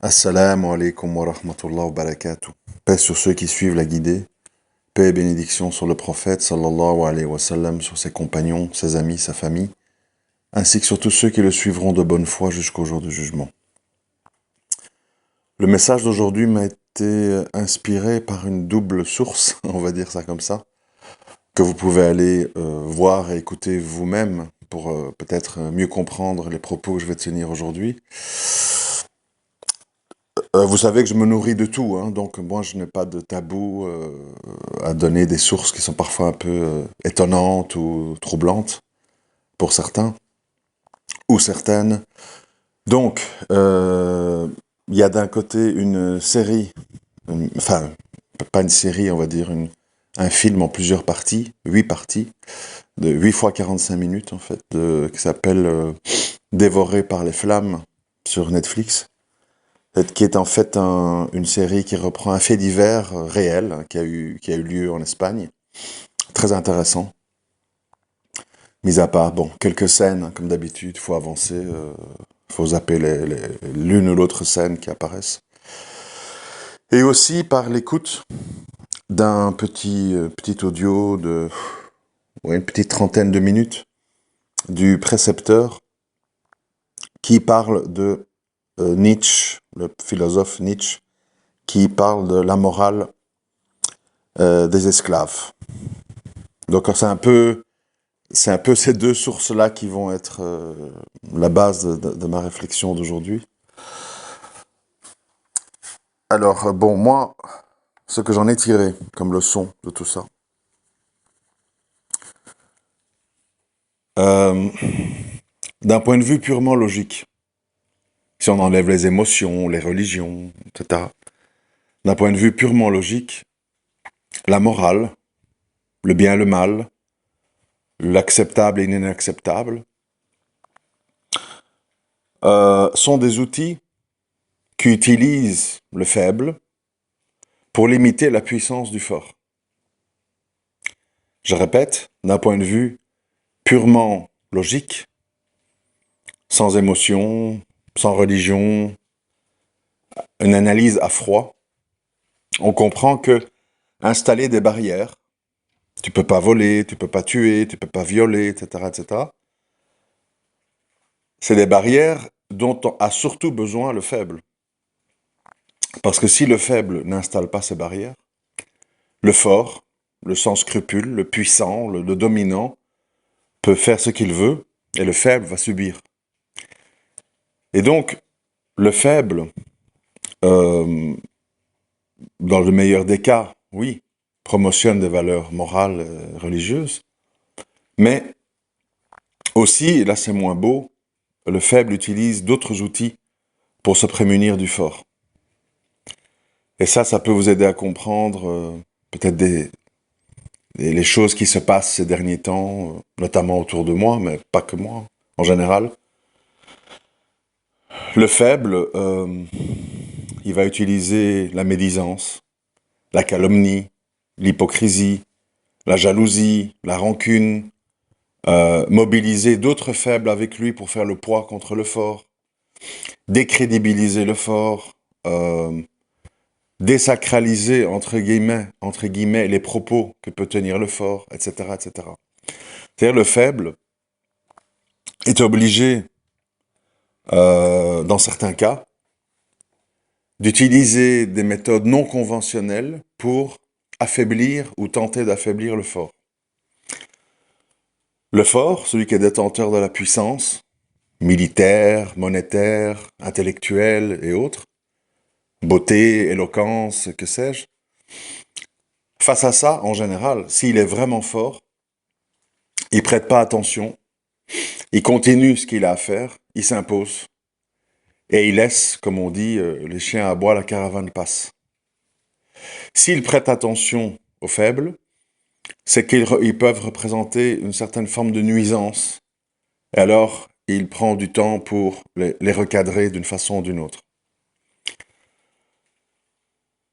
Assalamu alaikum wa rahmatullah wa barakatuh. Paix sur ceux qui suivent la guidée. Paix et bénédiction sur le prophète sallallahu alayhi wa sallam, sur ses compagnons, ses amis, sa famille, ainsi que sur tous ceux qui le suivront de bonne foi jusqu'au jour du jugement. Le message d'aujourd'hui m'a été inspiré par une double source, on va dire ça comme ça, que vous pouvez aller voir et écouter vous-même pour peut-être mieux comprendre les propos que je vais tenir aujourd'hui. Vous savez que je me nourris de tout, hein, donc moi je n'ai pas de tabou à donner des sources qui sont parfois un peu étonnantes ou troublantes pour certains ou certaines. Donc, il y a d'un côté une série, enfin pas une série, on va dire un film en plusieurs parties, 8 parties, de 8 fois 45 minutes en fait, qui s'appelle Dévoré par les flammes sur Netflix. Qui est en fait une série qui reprend un fait divers réel qui a eu lieu en Espagne. Très intéressant. Mis à part, bon, quelques scènes, hein, comme d'habitude, il faut avancer, faut zapper l'une ou l'autre scène qui apparaissent. Et aussi par l'écoute d'un petit audio de une petite trentaine de minutes du précepteur qui parle de Nietzsche, le philosophe Nietzsche, qui parle de la morale des esclaves. Donc c'est un peu ces deux sources-là qui vont être la base de ma réflexion d'aujourd'hui. Alors bon, moi, ce que j'en ai tiré comme leçon de tout ça, euh, d'un point de vue purement logique, si on enlève les émotions, les religions, etc., d'un point de vue purement logique, la morale, le bien et le mal, l'acceptable et l'inacceptable, sont des outils qui utilisent le faible pour limiter la puissance du fort. Je répète, d'un point de vue purement logique, sans émotion, sans religion, une analyse à froid, on comprend que installer des barrières, tu peux pas voler, tu peux pas tuer, tu peux pas violer, etc., etc., c'est des barrières dont a surtout besoin le faible. Parce que si le faible n'installe pas ces barrières, le fort, le sans scrupule, le puissant, le dominant, peut faire ce qu'il veut, et le faible va subir. Et donc, le faible, euh, dans le meilleur des cas, oui, promotionne des valeurs morales, religieuses, mais aussi, et là c'est moins beau, le faible utilise d'autres outils pour se prémunir du fort. Et ça peut vous aider à comprendre peut-être les choses qui se passent ces derniers temps, notamment autour de moi, mais pas que moi, en général. Le faible, il va utiliser la médisance, la calomnie, l'hypocrisie, la jalousie, la rancune, mobiliser d'autres faibles avec lui pour faire le poids contre le fort, décrédibiliser le fort, désacraliser entre guillemets les propos que peut tenir le fort, etc., etc. C'est-à-dire le faible est obligé, dans certains cas, d'utiliser des méthodes non conventionnelles pour affaiblir ou tenter d'affaiblir le fort. Le fort, celui qui est détenteur de la puissance, militaire, monétaire, intellectuelle et autres, beauté, éloquence, que sais-je. Face à ça, en général, s'il est vraiment fort, il prête pas attention, il continue ce qu'il a à faire, il s'impose, et il laisse, comme on dit, les chiens à bois, la caravane passe. S'il prête attention aux faibles, c'est qu'ils peuvent représenter une certaine forme de nuisance, et alors il prend du temps pour les recadrer d'une façon ou d'une autre.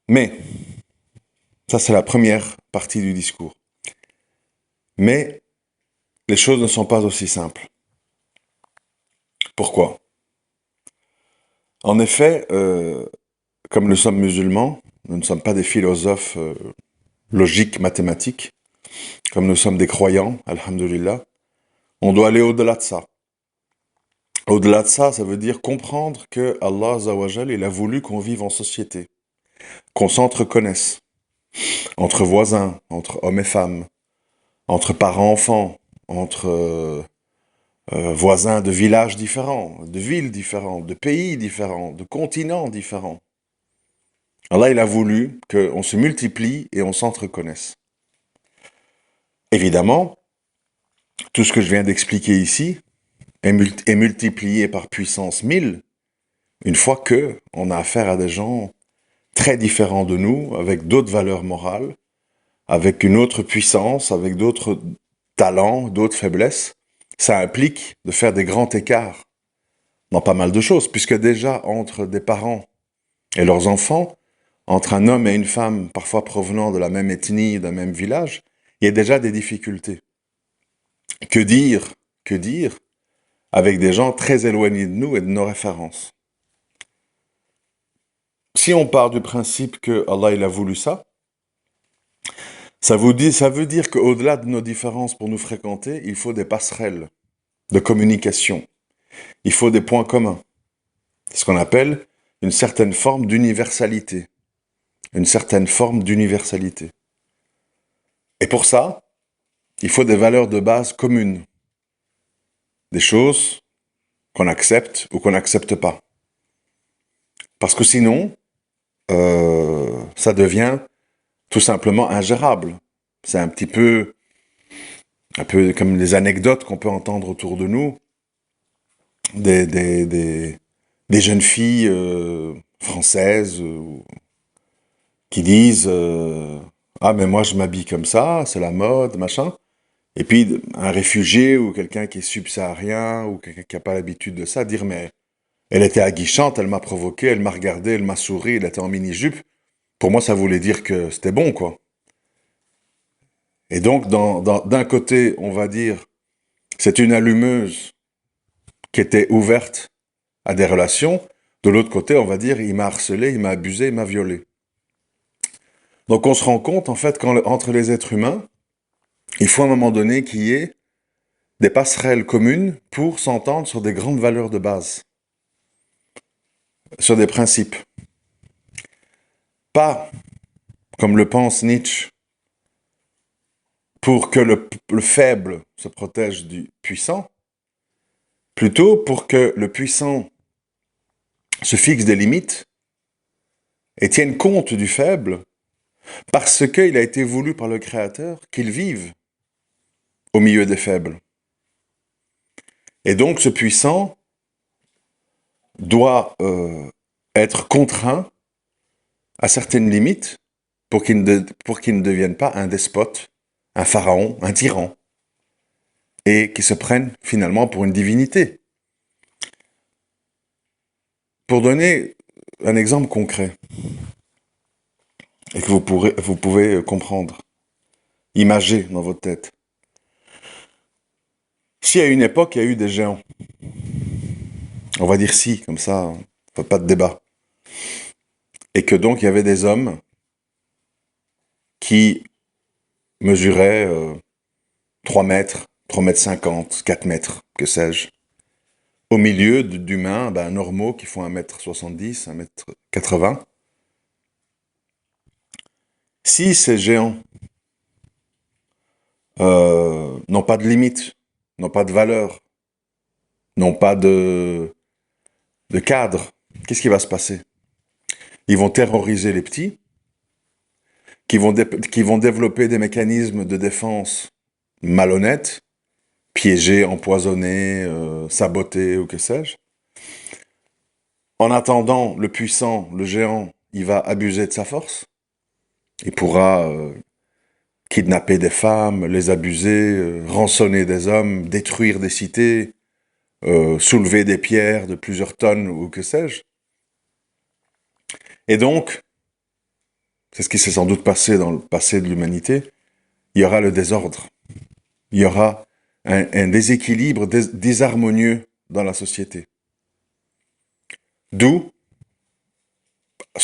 Mais, ça c'est la première partie du discours. Mais, les choses ne sont pas aussi simples. Pourquoi ? En effet, comme nous sommes musulmans, nous ne sommes pas des philosophes logiques, mathématiques, comme nous sommes des croyants, alhamdoulilah, on doit aller au-delà de ça. Au-delà de ça, ça veut dire comprendre que Allah Azza wa Jal, il a voulu qu'on vive en société, qu'on s'entreconnaisse, entre voisins, entre hommes et femmes, entre parents-enfants, entre voisins de villages différents, de villes différentes, de pays différents, de continents différents. Allah, il a voulu qu'on se multiplie et on s'entreconnaisse. Évidemment, tout ce que je viens d'expliquer ici est multiplié par puissance 1000 une fois que on a affaire à des gens très différents de nous, avec d'autres valeurs morales, avec une autre puissance, avec d'autres talents, d'autres faiblesses. Ça implique de faire des grands écarts dans pas mal de choses, puisque déjà entre des parents et leurs enfants, entre un homme et une femme, parfois provenant de la même ethnie, d'un même village, il y a déjà des difficultés. Que dire avec des gens très éloignés de nous et de nos références? Si on part du principe que Allah il a voulu ça, ça veut dire qu'au-delà de nos différences pour nous fréquenter, il faut des passerelles de communication. Il faut des points communs. C'est ce qu'on appelle une certaine forme d'universalité. Une certaine forme d'universalité. Et pour ça, il faut des valeurs de base communes. Des choses qu'on accepte ou qu'on n'accepte pas. Parce que sinon, ça devient tout simplement ingérable. C'est un peu comme les anecdotes qu'on peut entendre autour de nous, des jeunes filles françaises qui disent ah mais moi je m'habille comme ça, c'est la mode, machin. Et puis un réfugié ou quelqu'un qui est subsaharien ou quelqu'un qui n'a pas l'habitude de ça, dire mais elle était aguichante, elle m'a provoqué, elle m'a regardé, elle m'a souri, elle était en mini-jupe. Pour moi ça voulait dire que c'était bon quoi. Et donc d'un côté on va dire c'est une allumeuse qui était ouverte à des relations. De l'autre côté, on va dire, il m'a harcelé, il m'a abusé, il m'a violé. Donc on se rend compte, en fait, qu'entre les êtres humains, il faut à un moment donné qu'il y ait des passerelles communes pour s'entendre sur des grandes valeurs de base, sur des principes. Pas, comme le pense Nietzsche, pour que le faible se protège du puissant, plutôt pour que le puissant se fixe des limites et tienne compte du faible, parce qu'il a été voulu par le Créateur qu'il vive au milieu des faibles. Et donc ce puissant doit être contraint à certaines limites pour qu'il ne devienne pas un despote, un pharaon, un tyran, et qu'il se prenne finalement pour une divinité. Pour donner un exemple concret, et que vous pouvez comprendre, imager dans votre tête. Si à une époque, il y a eu des géants, on va dire si, comme ça, pas de débat, et que donc il y avait des hommes qui mesuraient 3 mètres, 3 mètres 50, 4 mètres, que sais-je, au milieu d'humains normaux qui font 1m70, 1m80. Si ces géants n'ont pas de limite, n'ont pas de valeur, n'ont pas de cadre, qu'est-ce qui va se passer? Ils vont terroriser les petits, qui vont développer des mécanismes de défense malhonnêtes, piéger, empoisonner, saboter ou que sais-je. En attendant, le puissant, le géant, il va abuser de sa force. Il pourra kidnapper des femmes, les abuser, rançonner des hommes, détruire des cités, soulever des pierres de plusieurs tonnes ou que sais-je. Et donc, c'est ce qui s'est sans doute passé dans le passé de l'humanité, il y aura le désordre. Il y aura un déséquilibre désharmonieux dans la société. D'où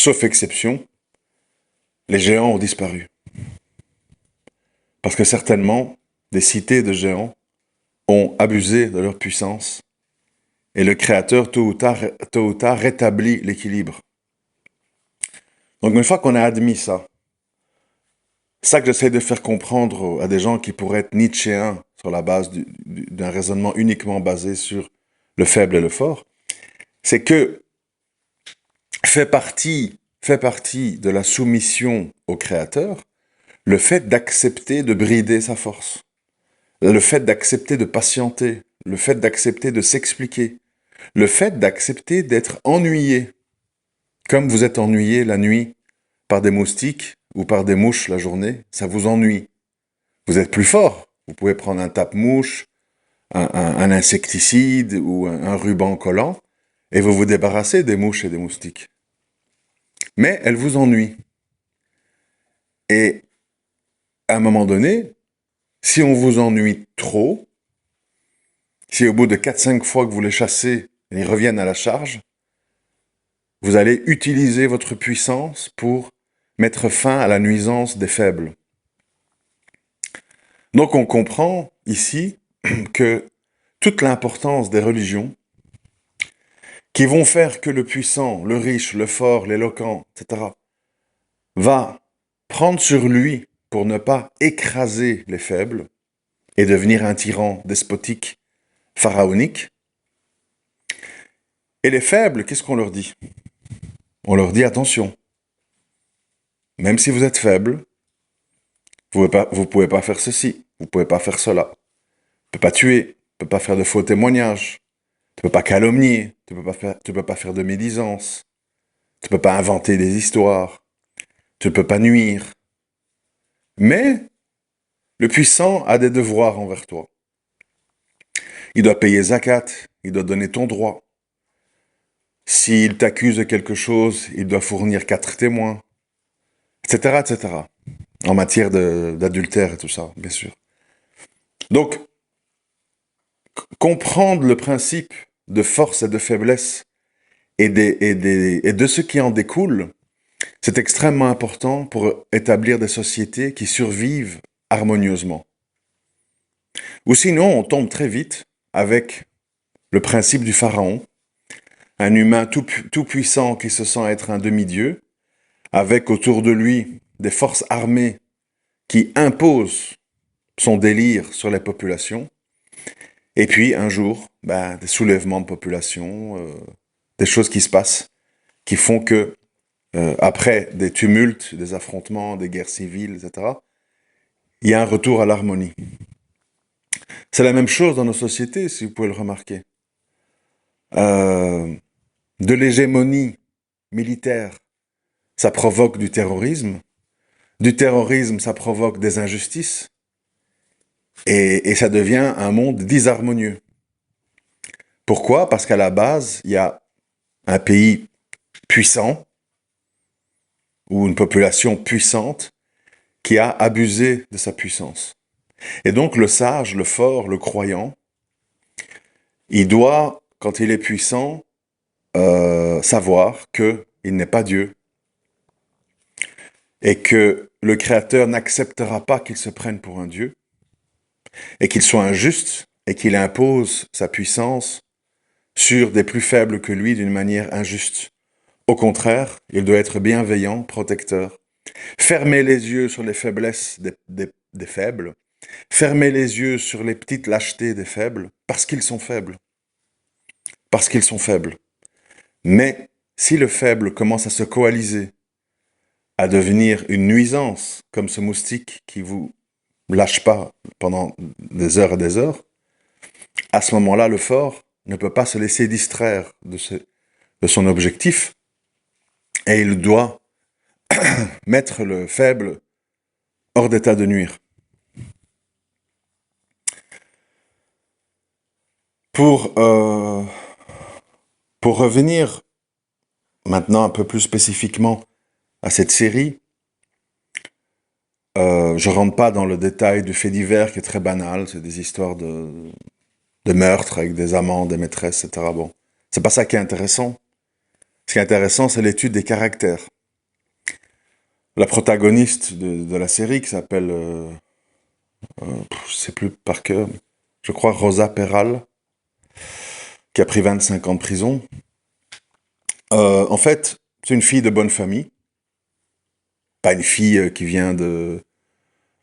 sauf exception, les géants ont disparu. Parce que certainement, des cités de géants ont abusé de leur puissance et le Créateur, tôt ou tard rétablit l'équilibre. Donc une fois qu'on a admis ça, ça que j'essaie de faire comprendre à des gens qui pourraient être nietzschéens sur la base d'un raisonnement uniquement basé sur le faible et le fort, c'est que fait partie de la soumission au Créateur le fait d'accepter de brider sa force, le fait d'accepter de patienter, le fait d'accepter de s'expliquer, le fait d'accepter d'être ennuyé, comme vous êtes ennuyé la nuit par des moustiques ou par des mouches la journée, ça vous ennuie. Vous êtes plus fort, vous pouvez prendre un tape-mouche, un insecticide ou un ruban collant, et vous vous débarrassez des mouches et des moustiques. Mais elles vous ennuient. Et à un moment donné, si on vous ennuie trop, si au bout de 4-5 fois que vous les chassez, ils reviennent à la charge, vous allez utiliser votre puissance pour mettre fin à la nuisance des faibles. Donc on comprend ici que toute l'importance des religions qui vont faire que le puissant, le riche, le fort, l'éloquent, etc., va prendre sur lui pour ne pas écraser les faibles et devenir un tyran despotique, pharaonique. Et les faibles, qu'est-ce qu'on leur dit? On leur dit attention, même si vous êtes faible, vous ne pouvez pas faire ceci, vous ne pouvez pas faire cela. Tu ne peux pas tuer, tu ne peux pas faire de faux témoignages, tu ne peux pas calomnier, tu ne peux pas faire de médisance, tu ne peux pas inventer des histoires, tu ne peux pas nuire. Mais le puissant a des devoirs envers toi. Il doit payer zakat, il doit donner ton droit. S'il t'accuse de quelque chose, il doit fournir 4 témoins, etc., etc. En matière d'adultère et tout ça, bien sûr. Donc, comprendre le principe de force et de faiblesse et de ce qui en découle, c'est extrêmement important pour établir des sociétés qui survivent harmonieusement. Ou sinon, on tombe très vite avec le principe du pharaon, un humain tout puissant qui se sent être un demi-dieu, avec autour de lui des forces armées qui imposent son délire sur les populations, et puis un jour, des soulèvements de population, des choses qui se passent, qui font que, après des tumultes, des affrontements, des guerres civiles, etc., il y a un retour à l'harmonie. C'est la même chose dans nos sociétés, si vous pouvez le remarquer. De l'hégémonie militaire, ça provoque du terrorisme, ça provoque des injustices, et ça devient un monde disharmonieux. Pourquoi? Parce qu'à la base, il y a un pays puissant, ou une population puissante, qui a abusé de sa puissance. Et donc le sage, le fort, le croyant, il doit, quand il est puissant, savoir qu'il n'est pas Dieu, et que le Créateur n'acceptera pas qu'il se prenne pour un Dieu, et qu'il soit injuste, et qu'il impose sa puissance sur des plus faibles que lui d'une manière injuste. Au contraire, il doit être bienveillant, protecteur. Fermer les yeux sur les faiblesses des faibles, fermer les yeux sur les petites lâchetés des faibles, parce qu'ils sont faibles. Parce qu'ils sont faibles. Mais si le faible commence à se coaliser, à devenir une nuisance, comme ce moustique qui vous lâche pas pendant des heures et des heures, à ce moment-là, le fort ne peut pas se laisser distraire de son objectif, et il doit mettre le faible hors d'état de nuire. Pour revenir maintenant un peu plus spécifiquement à cette série, je ne rentre pas dans le détail du fait divers qui est très banal, c'est des histoires de meurtres avec des amants, des maîtresses, etc. Bon, c'est pas ça qui est intéressant. Ce qui est intéressant, c'est l'étude des caractères. La protagoniste de la série, qui s'appelle, je sais plus par cœur, je crois Rosa Peral, qui a pris 25 ans de prison. En fait, c'est une fille de bonne famille, pas une fille qui vient de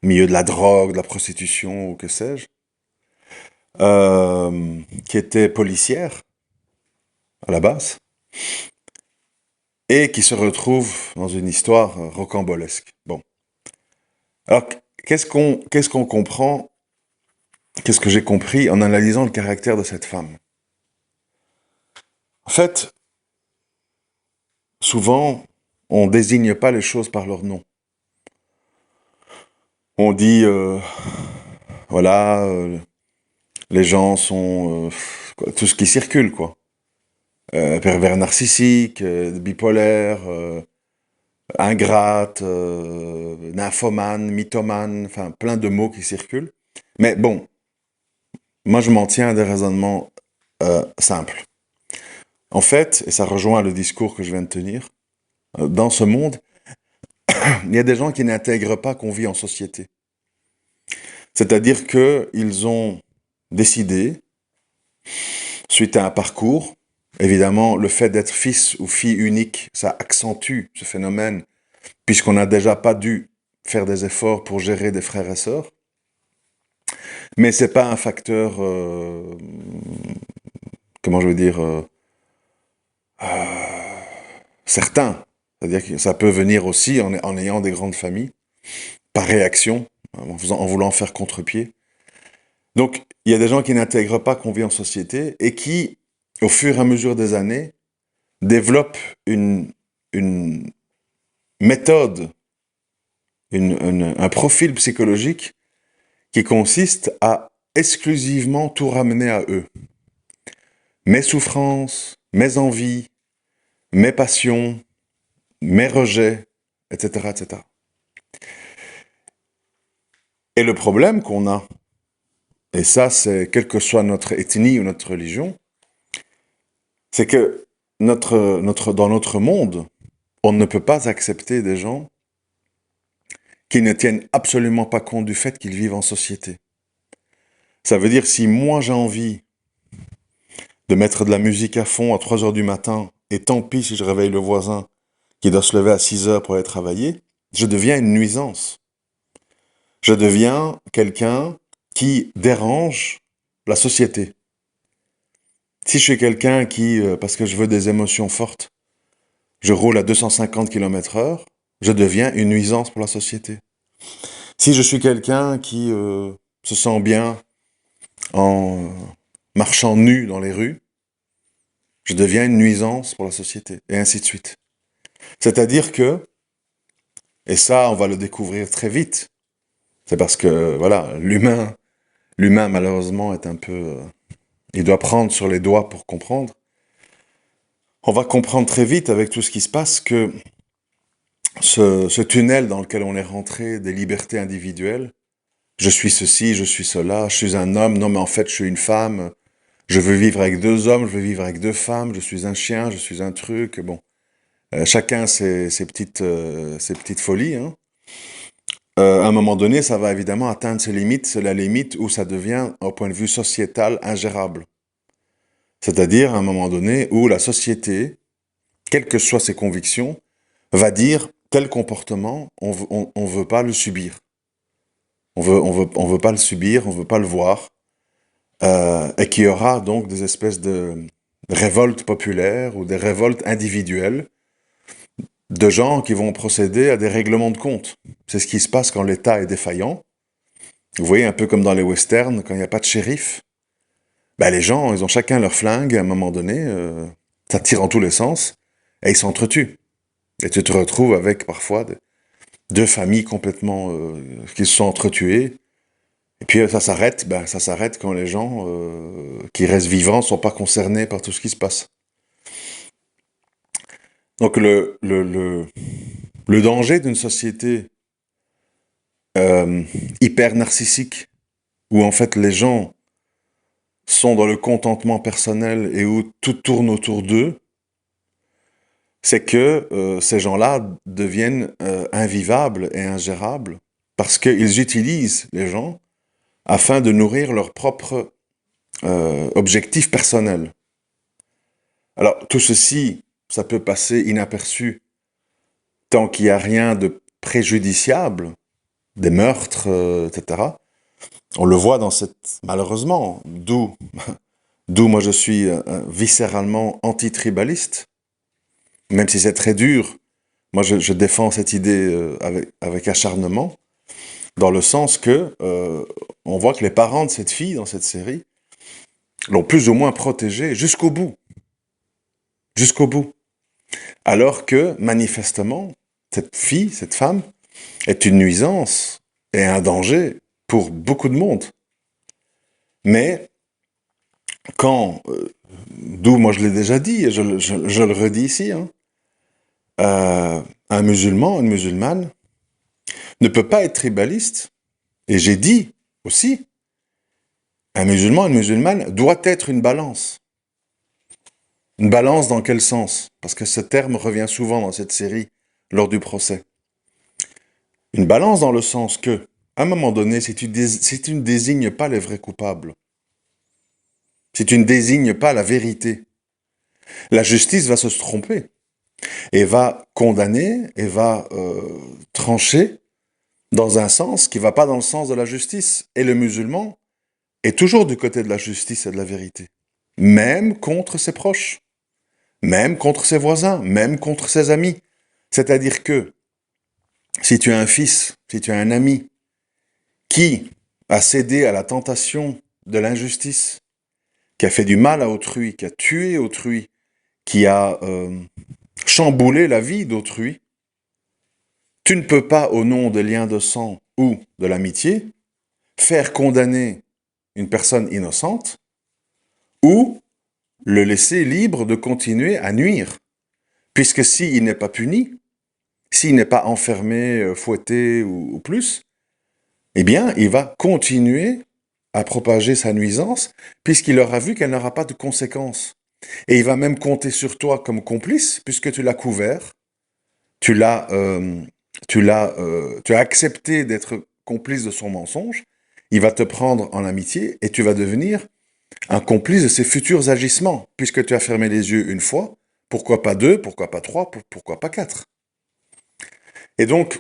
milieu de la drogue, de la prostitution ou que sais-je, qui était policière à la base et qui se retrouve dans une histoire rocambolesque. Bon, alors qu'est-ce qu'on comprend, qu'est-ce que j'ai compris en analysant le caractère de cette femme? En fait, souvent, on désigne pas les choses par leur nom. On dit, voilà, les gens sont tout ce qui circule, quoi. Pervers narcissique, bipolaire, ingrate, nymphomane, mythomane, enfin plein de mots qui circulent. Mais bon, moi je m'en tiens à des raisonnements simples. En fait, et ça rejoint le discours que je viens de tenir, dans ce monde, il y a des gens qui n'intègrent pas qu'on vit en société. C'est-à-dire qu'ils ont décidé, suite à un parcours, évidemment, le fait d'être fils ou fille unique, ça accentue ce phénomène, puisqu'on n'a déjà pas dû faire des efforts pour gérer des frères et sœurs. Mais c'est pas un facteur, comment je veux dire, certain. C'est-à-dire que ça peut venir aussi en ayant des grandes familles, par réaction, en voulant faire contre-pied. Donc, il y a des gens qui n'intègrent pas qu'on vit en société et qui, au fur et à mesure des années, développent une méthode, un profil psychologique qui consiste à exclusivement tout ramener à eux. Mes souffrances, mes envies, mes passions, mes rejets, etc., etc. Et le problème qu'on a, et ça c'est quelle que soit notre ethnie ou notre religion, c'est que dans notre monde, on ne peut pas accepter des gens qui ne tiennent absolument pas compte du fait qu'ils vivent en société. Ça veut dire si moi j'ai envie de mettre de la musique à fond à 3 heures du matin, et tant pis si je réveille le voisin qui doit se lever à 6 heures pour aller travailler, je deviens une nuisance. Je deviens quelqu'un qui dérange la société. Si je suis quelqu'un qui, parce que je veux des émotions fortes, je roule à 250 km/h, je deviens une nuisance pour la société. Si je suis quelqu'un qui se sent bien en marchant nu dans les rues, je deviens une nuisance pour la société, et ainsi de suite. C'est-à-dire que, et ça on va le découvrir très vite, c'est parce que, voilà, l'humain malheureusement est un peu... il doit prendre sur les doigts pour comprendre. On va comprendre très vite avec tout ce qui se passe que ce tunnel dans lequel on est rentré des libertés individuelles, je suis ceci, je suis cela, je suis un homme, non mais en fait je suis une femme, je veux vivre avec 2 hommes, je veux vivre avec 2 femmes, je suis un chien, je suis un truc, bon. Chacun ses petites folies, hein. À un moment donné, ça va évidemment atteindre ses limites, c'est la limite où ça devient, au point de vue sociétal, ingérable. C'est-à-dire, à un moment donné, où la société, quelles que soient ses convictions, va dire tel comportement, on veut pas le subir. On veut pas le subir, on veut pas le voir. Et qu'il y aura donc des espèces de révoltes populaires ou des révoltes individuelles de gens qui vont procéder à des règlements de compte. C'est ce qui se passe quand l'État est défaillant. Vous voyez, un peu comme dans les westerns, quand il n'y a pas de shérif, ben les gens, ils ont chacun leur flingue, à un moment donné, ça tire en tous les sens, et ils s'entretuent. Et tu te retrouves avec parfois 2 familles complètement qui se sont entretuées. Et puis ça s'arrête quand les gens qui restent vivants ne sont pas concernés par tout ce qui se passe. Donc le danger d'une société hyper narcissique, où en fait les gens sont dans le contentement personnel et où tout tourne autour d'eux, c'est que ces gens-là deviennent invivables et ingérables parce qu'ils utilisent les gens afin de nourrir leurs propres objectifs personnels. Alors, tout ceci, ça peut passer inaperçu tant qu'il n'y a rien de préjudiciable, des meurtres, etc. On le voit dans cette... Malheureusement, d'où moi je suis viscéralement anti-tribaliste, même si c'est très dur. Moi, je défends cette idée avec acharnement, dans le sens que on voit que les parents de cette fille, dans cette série, l'ont plus ou moins protégée jusqu'au bout. Jusqu'au bout. Alors que, manifestement, cette fille, cette femme, est une nuisance et un danger pour beaucoup de monde. Mais quand, d'où moi je l'ai déjà dit, et je le redis ici, hein, un musulman, une musulmane, ne peut pas être tribaliste. Et j'ai dit aussi, un musulman, une musulmane doit être une balance. Une balance dans quel sens? Parce que ce terme revient souvent dans cette série lors du procès. Une balance dans le sens que, à un moment donné, si tu ne désignes pas les vrais coupables, si tu ne désignes pas la vérité, la justice va se tromper et va condamner et va trancher dans un sens qui ne va pas dans le sens de la justice. Et le musulman est toujours du côté de la justice et de la vérité, même contre ses proches, même contre ses voisins, même contre ses amis. C'est-à-dire que si tu as un fils, si tu as un ami qui a cédé à la tentation de l'injustice, qui a fait du mal à autrui, qui a tué autrui, qui a chamboulé la vie d'autrui, tu ne peux pas, au nom des liens de sang ou de l'amitié, faire condamner une personne innocente ou le laisser libre de continuer à nuire. Puisque s'il n'est pas puni, s'il n'est pas enfermé, fouetté ou plus, eh bien, il va continuer à propager sa nuisance puisqu'il aura vu qu'elle n'aura pas de conséquences. Et il va même compter sur toi comme complice puisque tu l'as couvert, tu as accepté d'être complice de son mensonge, il va te prendre en amitié et tu vas devenir un complice de ses futurs agissements, puisque tu as fermé les yeux une fois, pourquoi pas deux, pourquoi pas trois, pourquoi pas quatre. Et donc,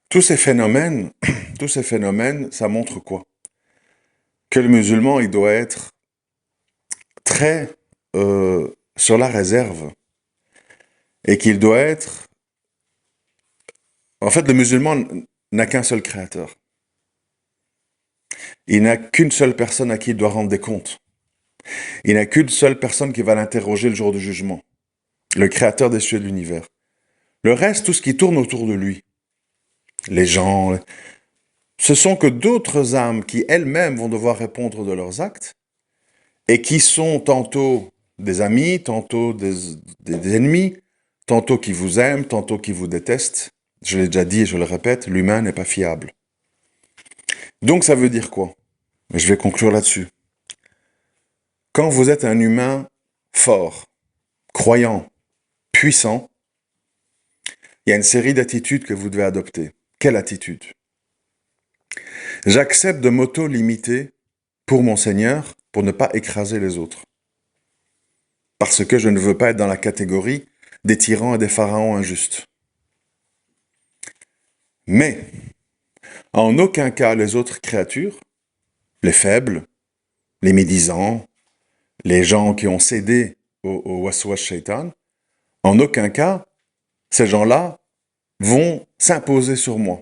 tous ces phénomènes, ça montre quoi? Que le musulman, il doit être très sur la réserve, et qu'il doit être... En fait, le musulman n'a qu'un seul créateur. Il n'a qu'une seule personne à qui il doit rendre des comptes. Il n'a qu'une seule personne qui va l'interroger le jour du jugement. Le créateur des cieux et de l'univers. Le reste, tout ce qui tourne autour de lui, les gens, ce sont que d'autres âmes qui elles-mêmes vont devoir répondre de leurs actes et qui sont tantôt des amis, tantôt des ennemis, tantôt qui vous aiment, tantôt qui vous détestent. Je l'ai déjà dit et je le répète, l'humain n'est pas fiable. Donc ça veut dire quoi? Je vais conclure là-dessus. Quand vous êtes un humain fort, croyant, puissant, il y a une série d'attitudes que vous devez adopter. Quelle attitude? J'accepte de m'auto-limiter pour mon Seigneur, pour ne pas écraser les autres. Parce que je ne veux pas être dans la catégorie des tyrans et des pharaons injustes. Mais, en aucun cas les autres créatures, les faibles, les médisants, les gens qui ont cédé au waswas shaitan, en aucun cas, ces gens-là vont s'imposer sur moi,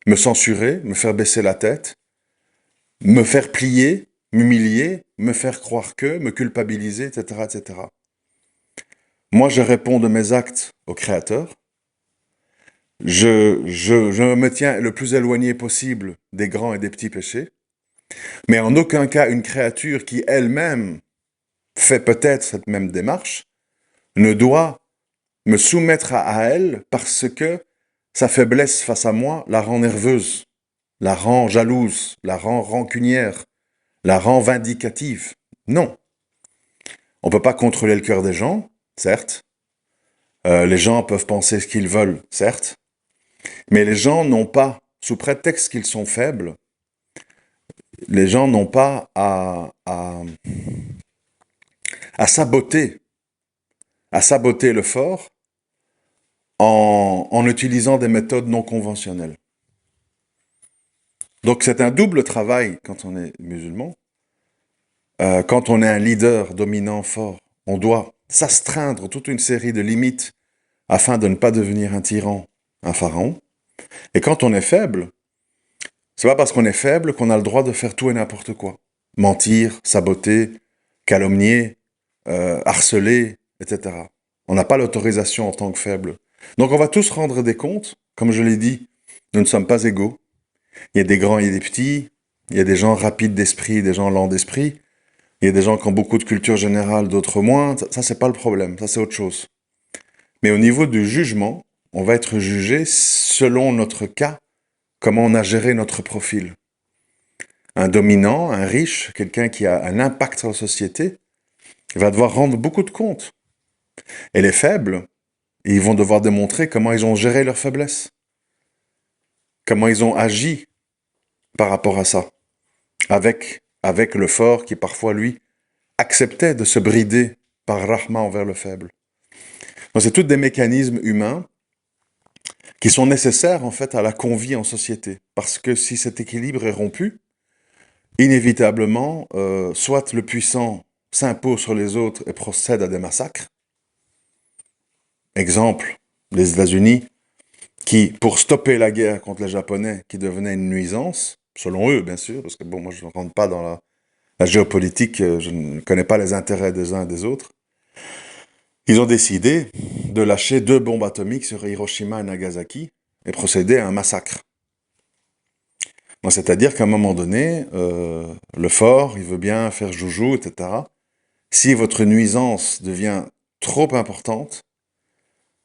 me censurer, me faire baisser la tête, me faire plier, m'humilier, me faire croire que, me culpabiliser, etc., etc. Moi, je réponds de mes actes au Créateur. Je me tiens le plus éloigné possible des grands et des petits péchés. Mais en aucun cas, une créature qui elle-même fait peut-être cette même démarche ne doit me soumettre à elle parce que sa faiblesse face à moi la rend nerveuse, la rend jalouse, la rend rancunière, la rend vindicative. Non. On ne peut pas contrôler le cœur des gens, certes, Les gens peuvent penser ce qu'ils veulent, certes, mais les gens n'ont pas, sous prétexte qu'ils sont faibles, les gens n'ont pas à saboter le fort en utilisant des méthodes non conventionnelles. Donc c'est un double travail quand on est musulman. Quand on est un leader dominant fort, on doit s'astreindre toute une série de limites afin de ne pas devenir un tyran, un pharaon. Et quand on est faible, c'est pas parce qu'on est faible qu'on a le droit de faire tout et n'importe quoi. Mentir, saboter, calomnier, harceler, etc. On n'a pas l'autorisation en tant que faible. Donc on va tous rendre des comptes. Comme je l'ai dit, nous ne sommes pas égaux. Il y a des grands, il y a des petits. Il y a des gens rapides d'esprit, des gens lents d'esprit. Il y a des gens qui ont beaucoup de culture générale, d'autres moins. Ça, c'est pas le problème. Ça, c'est autre chose. Mais au niveau du jugement, on va être jugé selon notre cas, comment on a géré notre profil. Un dominant, un riche, quelqu'un qui a un impact sur la société, va devoir rendre beaucoup de comptes. Et les faibles, ils vont devoir démontrer comment ils ont géré leur faiblesse. Comment ils ont agi par rapport à ça. Avec le fort qui parfois, lui, acceptait de se brider par rahma envers le faible. Donc c'est tous des mécanismes humains qui sont nécessaires en fait à la convie en société. Parce que si cet équilibre est rompu, inévitablement, soit le puissant s'impose sur les autres et procède à des massacres. Exemple, les États-Unis, qui, pour stopper la guerre contre les Japonais, qui devenait une nuisance, selon eux bien sûr, parce que bon, moi je ne rentre pas dans la géopolitique, je ne connais pas les intérêts des uns et des autres, ils ont décidé de lâcher 2 bombes atomiques sur Hiroshima et Nagasaki et procéder à un massacre. C'est-à-dire qu'à un moment donné, le fort, il veut bien faire joujou, etc. Si votre nuisance devient trop importante,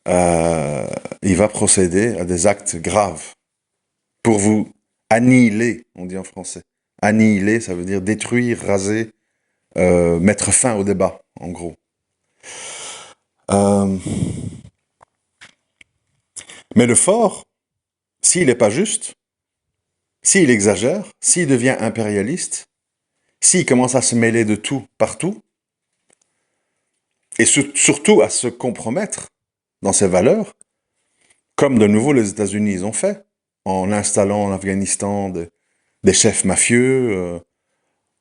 il va procéder à des actes graves pour vous annihiler, on dit en français. Annihiler, ça veut dire détruire, raser, mettre fin au débat, en gros. Mais le fort, s'il n'est pas juste, s'il exagère, s'il devient impérialiste, s'il commence à se mêler de tout, partout, et surtout à se compromettre dans ses valeurs, comme de nouveau les États-Unis ont fait, en installant en Afghanistan des chefs mafieux,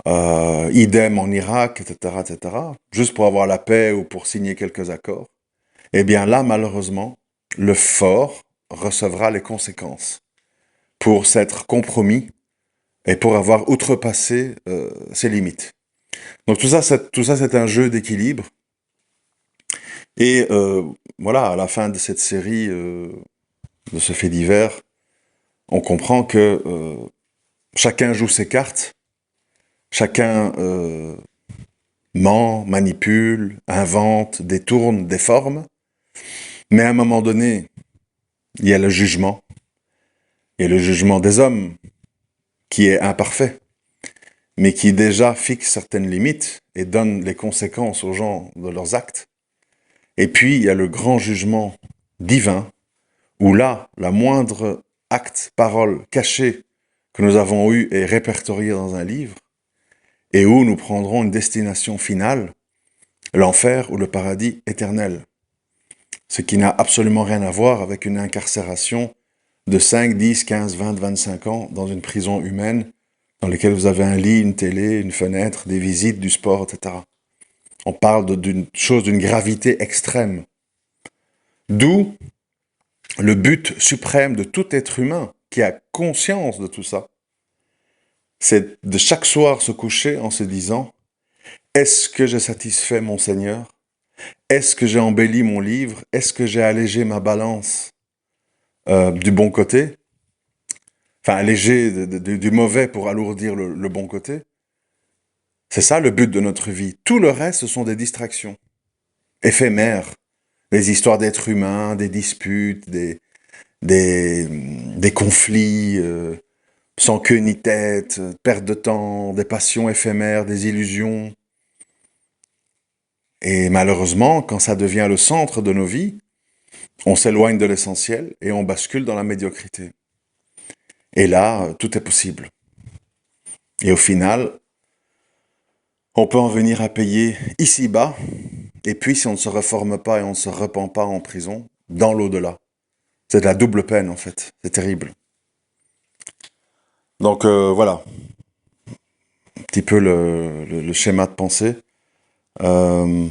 idem en Irak, etc., juste pour avoir la paix ou pour signer quelques accords, eh bien là, malheureusement, le fort recevra les conséquences pour s'être compromis et pour avoir outrepassé ses limites. Donc tout ça, c'est un jeu d'équilibre. Et voilà, à la fin de cette série, de ce fait divers, on comprend que chacun joue ses cartes, chacun ment, manipule, invente, détourne, déforme, mais à un moment donné, il y a le jugement. Il y a le jugement des hommes, qui est imparfait, mais qui déjà fixe certaines limites et donne les conséquences aux gens de leurs actes. Et puis, il y a le grand jugement divin, où là, la moindre acte, parole cachée que nous avons eu est répertoriée dans un livre, et où nous prendrons une destination finale, l'enfer ou le paradis éternel. Ce qui n'a absolument rien à voir avec une incarcération de 5, 10, 15, 20, 25 ans dans une prison humaine dans laquelle vous avez un lit, une télé, une fenêtre, des visites, du sport, etc. On parle d'une chose d'une gravité extrême. D'où le but suprême de tout être humain qui a conscience de tout ça, c'est de chaque soir se coucher en se disant « Est-ce que j'ai satisfait mon Seigneur ? Est-ce que j'ai embelli mon livre ? Est-ce que j'ai allégé ma balance du bon côté ? Enfin, alléger du mauvais pour alourdir le bon côté. C'est ça le but de notre vie. Tout le reste, ce sont des distractions éphémères. Des histoires d'êtres humains, des disputes, des conflits sans queue ni tête, perte de temps, des passions éphémères, des illusions. Et malheureusement, quand ça devient le centre de nos vies, On s'éloigne de l'essentiel et on bascule dans la médiocrité. Et là, tout est possible. Et au final, on peut en venir à payer ici-bas, et puis si on ne se reforme pas et on ne se repent pas en prison, dans l'au-delà. C'est de la double peine en fait, c'est terrible. Donc voilà, un petit peu le schéma de pensée. Euh,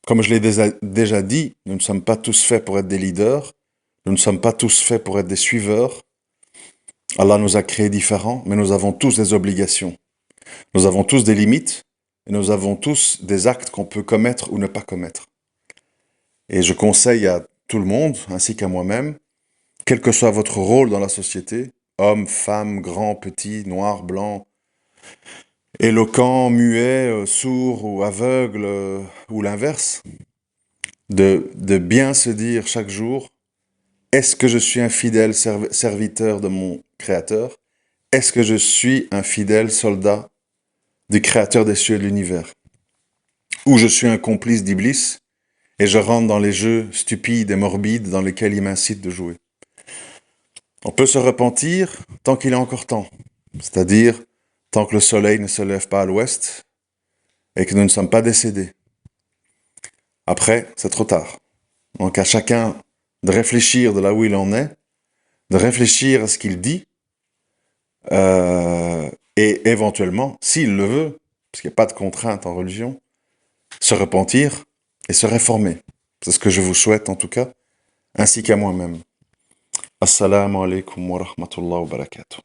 Comme je l'ai déjà dit, nous ne sommes pas tous faits pour être des leaders, nous ne sommes pas tous faits pour être des suiveurs. Allah nous a créés différents, mais nous avons tous des obligations. Nous avons tous des limites, et nous avons tous des actes qu'on peut commettre ou ne pas commettre. Et je conseille à tout le monde, ainsi qu'à moi-même, quel que soit votre rôle dans la société, homme, femme, grand, petit, noir, blanc, éloquent, muet, sourd ou aveugle, ou l'inverse, de bien se dire chaque jour, est-ce que je suis un fidèle serviteur de mon Créateur? Est-ce que je suis un fidèle soldat du Créateur des cieux et de l'univers? Ou je suis un complice d'Iblis et je rentre dans les jeux stupides et morbides dans lesquels il m'incite de jouer? On peut se repentir tant qu'il est encore temps, c'est-à-dire tant que le soleil ne se lève pas à l'ouest et que nous ne sommes pas décédés. Après, c'est trop tard. Donc à chacun de réfléchir de là où il en est, de réfléchir à ce qu'il dit, et éventuellement, s'il le veut, parce qu'il n'y a pas de contrainte en religion, se repentir et se réformer. C'est ce que je vous souhaite en tout cas, ainsi qu'à moi-même. Assalamu alaikum wa rahmatullahi wa barakatuh.